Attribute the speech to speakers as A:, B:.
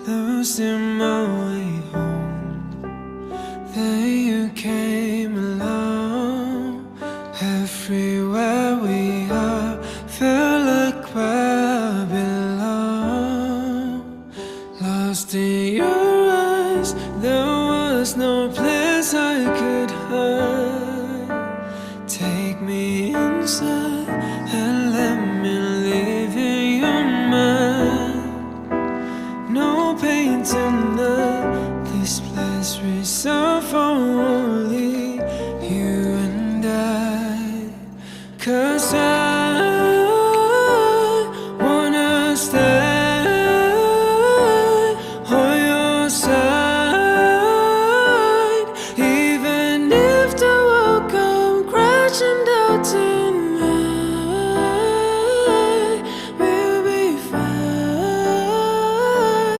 A: losing my way home. Then you came along. Everywhere we are, felt like where I belong. Lost in your eyes, there was no place I could hide. Take me inside and let me live in your mind. No pain tonight, this place reserved for